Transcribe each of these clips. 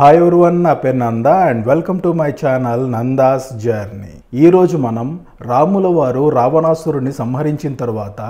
Hi everyone, నా పేరు Nanda and welcome to my channel Nanda's journey. ఈరోజు మనం రాముల వారు రావణాసురుని సంహరించిన తర్వాత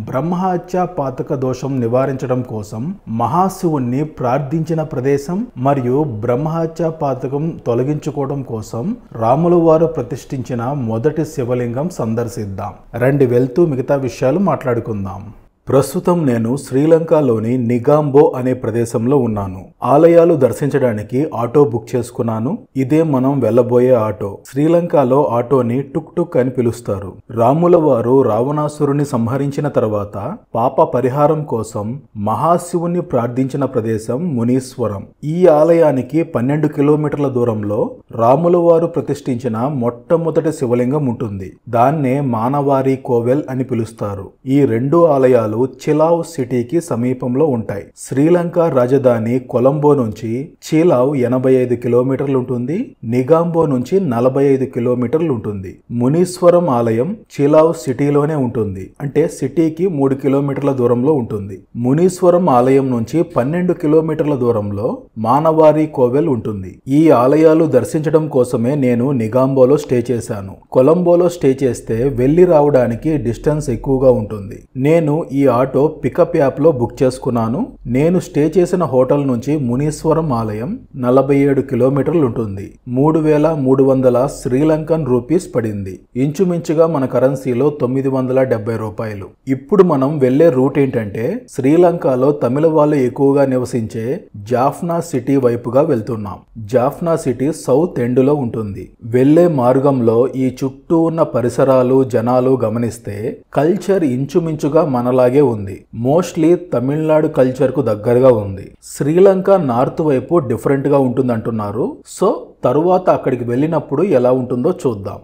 బ్రహ్మహత్య పాతక దోషం నివారించడం కోసం మహాశివుణ్ణి ప్రార్థించిన ప్రదేశం మరియు బ్రహ్మహత్య పాతకం తొలగించుకోవడం కోసం రాముల వారు ప్రతిష్ఠించిన మొదటి శివలింగం సందర్శిద్దాం. రండి, వెళ్తూ మిగతా విషయాలు మాట్లాడుకుందాం. ప్రస్తుతం నేను శ్రీలంకలోని నిగాంబో అనే ప్రదేశంలో ఉన్నాను. ఆలయాలు దర్శించడానికి ఆటో బుక్ చేసుకున్నాను. ఇదే మనం వెళ్ళబోయే ఆటో. శ్రీలంకలో ఆటోని టుక్ టుక్ అని పిలుస్తారు. రాముల వారు రావణాసురుని సంహరించిన తర్వాత పాప పరిహారం కోసం మహాశివుని ప్రార్థించిన ప్రదేశం మునీశ్వరం. ఈ ఆలయానికి 12 కిలోమీటర్ల దూరంలో రాముల వారు ప్రతిష్ఠించిన మొట్టమొదటి శివలింగం ఉంటుంది. దాన్నే మానవారి కోవెల్ అని పిలుస్తారు. ఈ రెండు ఆలయాలు చిలావ్ సిటీకి సమీపంలో ఉంటాయి. శ్రీలంక రాజధాని కొలంబో నుంచి చిలావ్ 85 కిలోమీటర్లు ఉంటుంది. నిగాంబో నుంచి 45 కిలోమీటర్లు ఉంటుంది. మునీశ్వరం ఆలయం చిలావ్ సిటీలోనే ఉంటుంది. అంటే సిటీకి 3 కిలోమీటర్ల దూరంలో ఉంటుంది. మునీశ్వరం ఆలయం నుంచి 12 కిలోమీటర్ల దూరంలో మానవారి కోవెల్ ఉంటుంది. ఈ ఆలయాలు దర్శించడం కోసమే నేను నిగాంబోలో స్టే చేశాను. కొలంబోలో స్టే చేస్తే వెళ్లి రావడానికి డిస్టెన్స్ ఎక్కువగా ఉంటుంది. నేను ఈ ఆటో పికప్ యాప్ లో బుక్ చేసుకున్నాను. నేను స్టే చేసిన హోటల్ నుంచి మునీశ్వరం ఆలయం 47 కిలోమీటర్లు ఉంటుంది. 3,300 శ్రీలంకన్ రూపీస్ పడింది. ఇంచుమించుగా మన కరెన్సీలో 970 రూపాయలు. ఇప్పుడు మనం వెళ్లే రూట్ ఏంటంటే శ్రీలంకలో తమిళ వాళ్ళు ఎక్కువగా నివసించే జాఫ్నా సిటీ వైపుగా వెళ్తున్నాం. జాఫ్నా సిటీ సౌత్ ఎండ్ లో ఉంటుంది. వెళ్లే మార్గంలో ఈ చుట్టూ ఉన్న పరిసరాలు, జనాలు గమనిస్తే కల్చర్ ఇంచుమించుగా మనలాగే ఉంది. మోస్ట్లీ తమిళనాడు కల్చర్ కు దగ్గరగా ఉంది. శ్రీలంక నార్త్ వైపు డిఫరెంట్ గా ఉంటుంది అంటున్నారు. సో తరువాత అక్కడికి వెళ్ళినప్పుడు ఎలా ఉంటుందో చూద్దాం.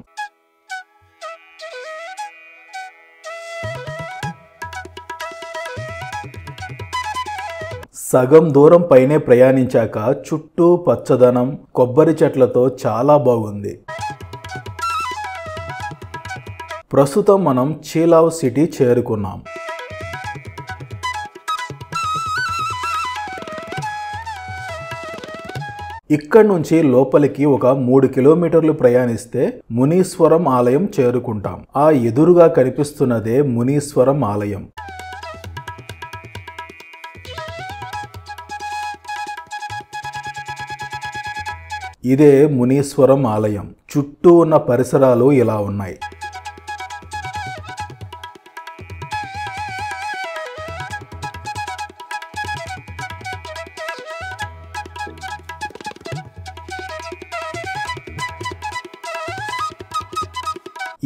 సగం దూరం పైనే ప్రయాణించాక చుట్టూ పచ్చదనం, కొబ్బరి చెట్లతో చాలా బాగుంది. ప్రస్తుతం మనం చిలావ్ సిటీ చేరుకున్నాం. ఇక్కడి నుంచి లోపలికి ఒక 3 కిలోమీటర్లు ప్రయాణిస్తే మునీశ్వరం ఆలయం చేరుకుంటాం. ఆ ఎదురుగా కనిపిస్తున్నదే మునీశ్వరం ఆలయం. ఇదే మునీశ్వరం ఆలయం. చుట్టూ ఉన్న పరిసరాలు ఇలా ఉన్నాయి.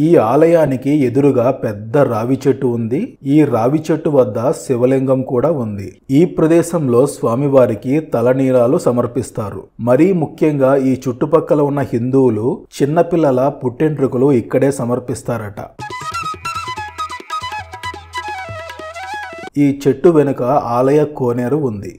ఈ ఆలయానికి ఎదురుగా పెద్ద రావి చెట్టు ఉంది. ఈ రావి చెట్టు వద్ద శివలింగం కూడా ఉంది. ఈ ప్రదేశంలో స్వామివారికి తలనీలాలు సమర్పిస్తారు. మరీ ముఖ్యంగా ఈ చుట్టుపక్కల ఉన్న హిందువులు చిన్నపిల్లల పుట్టెంట్రుకలు ఇక్కడే సమర్పిస్తారట. ఈ చెట్టు వెనుక ఆలయ కోనేరు ఉంది.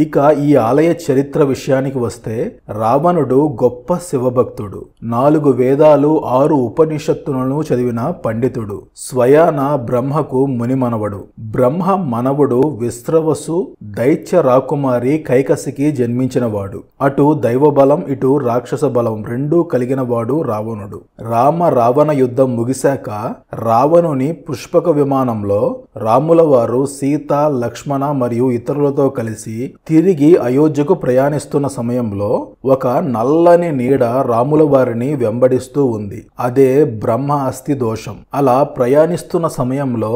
ఇక ఈ ఆలయ చరిత్ర విషయానికి వస్తే రావణుడు గొప్ప శివభక్తుడు. 4 వేదాలు 6 ఉపనిషత్తులను చదివిన పండితుడు. స్వయాన బ్రహ్మకు మునిమనవడు. బ్రహ్మ మనవుడు విశ్రవసు దైత్య రాకుమారి కైకసికి జన్మించినవాడు. అటు దైవబలం, ఇటు రాక్షస బలం రెండూ కలిగిన వాడు రావణుడు. రావణ యుద్ధం ముగిశాక రావణుని పుష్పక విమానంలో రాముల వారు సీత, లక్ష్మణ మరియు ఇతరులతో కలిసి తిరిగి అయోధ్యకు ప్రయాణిస్తున్న సమయంలో ఒక నల్లని నీడ రాముల వారిని వెంబడిస్తూ ఉంది. అదే బ్రహ్మ అస్థి దోషం. అలా ప్రయాణిస్తున్న సమయంలో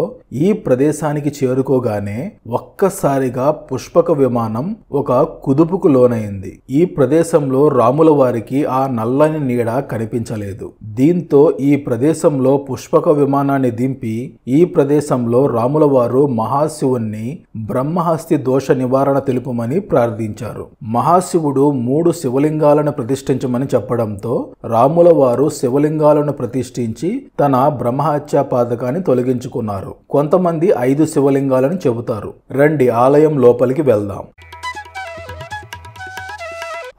ఈ ప్రదేశానికి చేరుకోగానే ఒక్కసారిగా పుష్పక విమానం ఒక కుదుపుకు లోనైంది. ఈ ప్రదేశంలో రాముల వారికి ఆ నల్లని నీడ కనిపించలేదు. దీంతో ఈ ప్రదేశంలో పుష్పక విమానాన్ని దింపి ఈ ప్రదేశంలో రాముల వారు మహాశివుణ్ణి బ్రహ్మహస్తి దోష నివారణ తెలుపమని ప్రార్థించారు. మహాశివుడు 3 శివలింగాలను ప్రతిష్ఠించమని చెప్పడంతో రాముల వారు శివలింగాలను ప్రతిష్ఠించి తన బ్రహ్మహత్య పాతకాన్ని తొలగించుకున్నారు. కొంతమంది 5 శివలింగాలను చెబుతారు. రండి ఆలయం లోపలికి వెళ్దాం.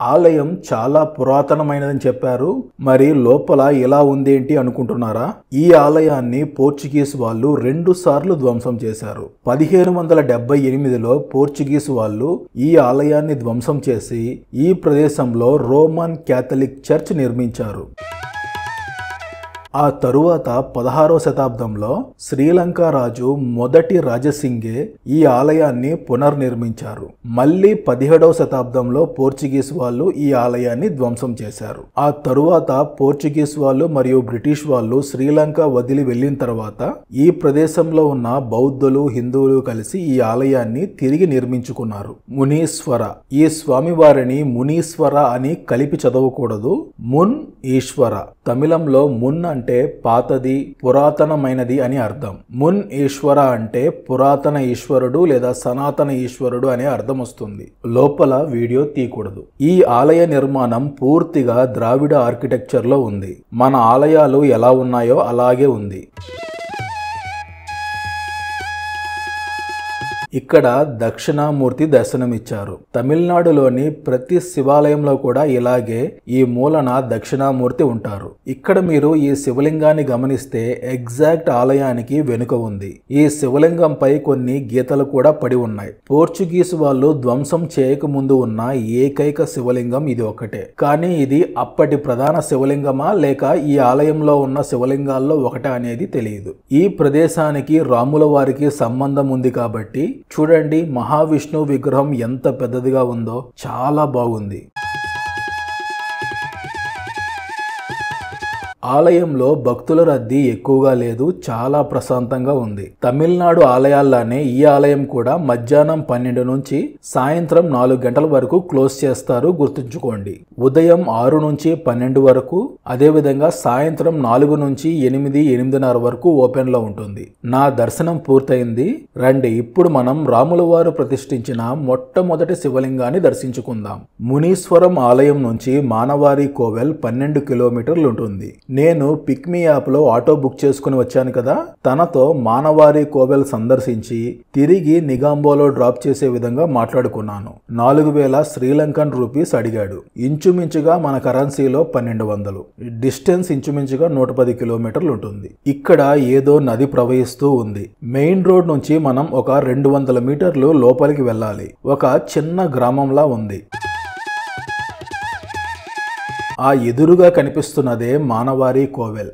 ఆలయం చాలా పురాతనమైనదని చెప్పారు. మరి లోపల ఎలా ఉందేంటి అనుకుంటున్నారా? ఈ ఆలయాన్ని పోర్చుగీస్ వాళ్ళు 2 సార్లు ధ్వంసం చేశారు. 1778లో పోర్చుగీస్ వాళ్ళు ఈ ఆలయాన్ని ధ్వంసం చేసి ఈ ప్రదేశంలో రోమన్ క్యాథలిక్ చర్చ్ నిర్మించారు. ఆ తరువాత 16వ శతాబ్దంలో శ్రీలంక రాజు మొదటి రాజసింగే ఈ ఆలయాన్ని పునర్నిర్మించారు. మళ్ళీ 17వ శతాబ్దంలో పోర్చుగీస్ వాళ్ళు ఈ ఆలయాన్ని ధ్వంసం చేశారు. ఆ తరువాత పోర్చుగీస్ వాళ్ళు మరియు బ్రిటిష్ వాళ్ళు శ్రీలంక వదిలి వెళ్లిన తర్వాత ఈ ప్రదేశంలో ఉన్న బౌద్ధులు, హిందువులు కలిసి ఈ ఆలయాన్ని తిరిగి నిర్మించుకున్నారు. మునీశ్వర, ఈ స్వామివారిని మునీశ్వర అని కలిపి చదవకూడదు. మున్ ఈశ్వర. తమిళంలో మున్ అంటే పాతది, పురాతనమైనది అని అర్థం. మున్ ఈశ్వర అంటే పురాతన ఈశ్వరుడు లేదా సనాతన ఈశ్వరుడు అనే అర్థం వస్తుంది. లోపల వీడియో తీయకూడదు. ఈ ఆలయ నిర్మాణం పూర్తిగా ద్రావిడ ఆర్కిటెక్చర్ లో ఉంది. మన ఆలయాలు ఎలా ఉన్నాయో అలాగే ఉంది. ఇక్కడ దక్షిణామూర్తి దర్శనమిచ్చారు. తమిళనాడులోని ప్రతి శివాలయంలో కూడా ఇలాగే ఈ మూలన దక్షిణామూర్తి ఉంటారు. ఇక్కడ మీరు ఈ శివలింగాన్ని గమనిస్తే ఎగ్జాక్ట్ ఆలయానికి వెనుక ఉంది. ఈ శివలింగంపై కొన్ని గీతలు కూడా పడి ఉన్నాయి. పోర్చుగీస్ వాళ్ళు ధ్వంసం చేయకముందు ఉన్న ఏకైక శివలింగం ఇది ఒకటే. కానీ ఇది అప్పటి ప్రధాన శివలింగమా లేక ఈ ఆలయంలో ఉన్న శివలింగాల్లో ఒకటే అనేది తెలియదు. ఈ ప్రదేశానికి రాముల వారికి సంబంధం ఉంది కాబట్టి చూడండి, మహావిష్ణు విగ్రహం ఎంత పెద్దదిగా ఉందో, చాలా బాగుంది. ఆలయంలో భక్తుల రద్దీ ఎక్కువగా లేదు, చాలా ప్రశాంతంగా ఉంది. తమిళనాడు ఆలయాల్లానే ఈ ఆలయం కూడా మధ్యాహ్నం 12 నుంచి సాయంత్రం 4 గంటల వరకు క్లోజ్ చేస్తారు, గుర్తుంచుకోండి. ఉదయం 6 నుంచి 12 వరకు, అదేవిధంగా సాయంత్రం 4 నుంచి 8, 8:30 వరకు ఓపెన్ లో ఉంటుంది. నా దర్శనం పూర్తయింది. రండి, ఇప్పుడు మనం రాముల వారు ప్రతిష్ఠించిన మొట్టమొదటి శివలింగాన్ని దర్శించుకుందాం. మునీశ్వరం ఆలయం నుంచి మానవారి కోవెల్ 12 కిలోమీటర్లు ఉంటుంది. నేను పిక్మీ యాప్లో ఆటో బుక్ చేసుకుని వచ్చాను కదా, తనతో మానవారి కోవెల్ సందర్శించి తిరిగి నిగాంబోలో డ్రాప్ చేసే విధంగా మాట్లాడుకున్నాను. 4000 శ్రీలంకన్ రూపీస్ అడిగాడు. ఇంచుమించుగా మన కరెన్సీలో 1200. డిస్టెన్స్ ఇంచుమించుగా 110 కిలోమీటర్లు ఉంటుంది. ఇక్కడ ఏదో నది ప్రవహిస్తూ ఉంది. మెయిన్ రోడ్ నుంచి మనం ఒక 200 మీటర్లు లోపలికి వెళ్ళాలి. ఒక చిన్న గ్రామంలా ఉంది. ఆ ఎదురుగా కనిపిస్తున్నదే మానవారి కోవెల్.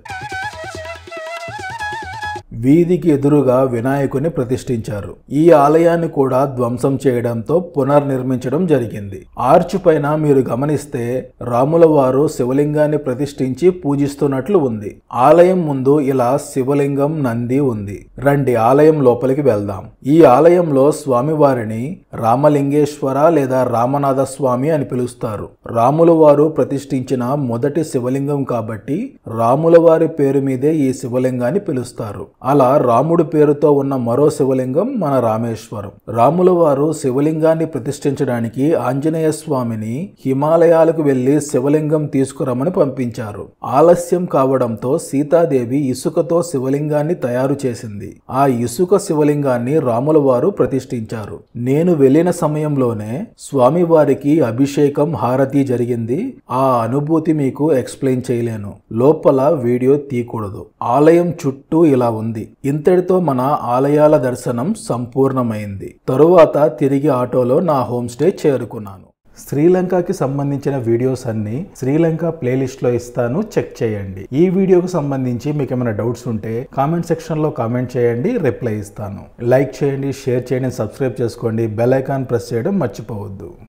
వీధికి ఎదురుగా వినాయకుని ప్రతిష్ఠించారు. ఈ ఆలయాన్ని కూడా ధ్వంసం చేయడంతో పునర్నిర్మించడం జరిగింది. ఆర్చ్ పైన మీరు గమనిస్తే రాముల వారు శివలింగాన్ని ప్రతిష్ఠించి పూజిస్తున్నట్లు ఉంది. ఆలయం ముందు ఇలా శివలింగం, నంది ఉంది. రండి, ఆలయం లోపలికి వెళ్దాం. ఈ ఆలయంలో స్వామివారిని రామలింగేశ్వర లేదా రామనాథ స్వామి అని పిలుస్తారు. రాముల వారు ప్రతిష్ఠించిన మొదటి శివలింగం కాబట్టి రాముల వారి పేరు మీదే ఈ శివలింగాన్ని పిలుస్తారు. అలా రాముడి పేరుతో ఉన్న మరో శివలింగం మన రామేశ్వరం. రాముల వారు శివలింగాన్ని ప్రతిష్ఠించడానికి ఆంజనేయ స్వామిని హిమాలయాలకు వెళ్లి శివలింగం తీసుకురమ్మని పంపించారు. ఆలస్యం కావడంతో సీతాదేవి ఇసుకతో శివలింగాన్ని తయారు చేసింది. ఆ ఇసుక శివలింగాన్ని రాముల వారు ప్రతిష్ఠించారు. నేను వెళ్లిన సమయంలోనే స్వామివారికి అభిషేకం, హారతి జరిగింది. ఆ అనుభూతి మీకు ఎక్స్ప్లెయిన్ చేయలేను. లోపల వీడియో తీయకూడదు. ఆలయం చుట్టూ ఇలా ఉంది. ఇంతటితో మన ఆలయాల దర్శనం సంపూర్ణమైంది. తరువాత తిరిగి ఆటోలో నా హోమ్ స్టే చేరుకున్నాను. శ్రీలంకకి సంబంధించిన వీడియోస్ అన్ని శ్రీలంక ప్లేలిస్ట్ లో ఇస్తాను, చెక్ చేయండి. ఈ వీడియోకు సంబంధించి మీకు ఏమైనా డౌట్స్ ఉంటే కామెంట్ సెక్షన్ లో కామెంట్ చేయండి, రిప్లై ఇస్తాను. లైక్ చేయండి, షేర్ చేయండి, సబ్స్క్రైబ్ చేసుకోండి, బెల్ ఐకాన్ ప్రెస్ చేయడం మర్చిపోవద్దు.